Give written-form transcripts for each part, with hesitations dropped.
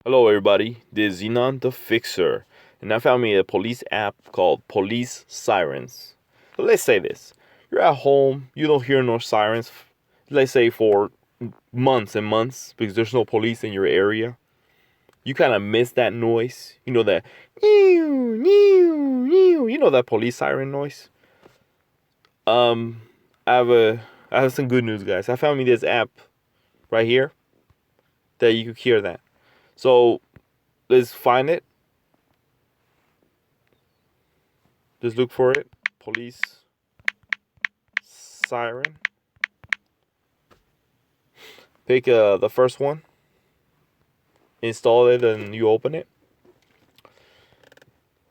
Hello everybody, this is Xenon the Fixer, and I found me a police app called Police Sirens. So let's say this, you're at home, you don't hear no sirens, let's say for months and months, because there's no police in your area. You kind of miss that noise, you know that, you know that police siren noise? Um, I have some good news, guys. I found me this app right here that you can hear that. So let's find it. Just look for it. Police Siren. Pick the first one. Install it and you open it.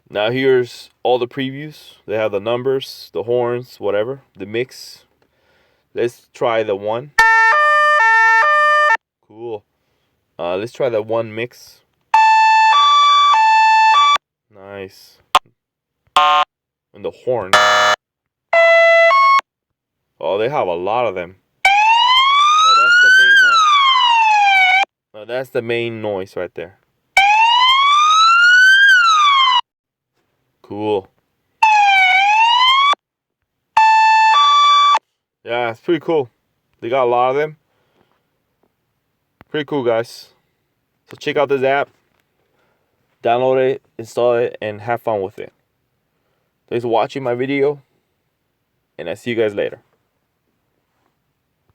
Now here's all the previews. They have the numbers, the horns, whatever, the mix. Let's try the one. Cool. Let's try that one mix. Nice. And the horn. Oh, they have a lot of them. Oh, that's the main one. Oh, that's the main noise right there. Cool. Yeah, it's pretty cool. They got a lot of them. Pretty cool, guys. So check out this app. Download it, install it, and have fun with it. Thanks for watching my video, and I see you guys later.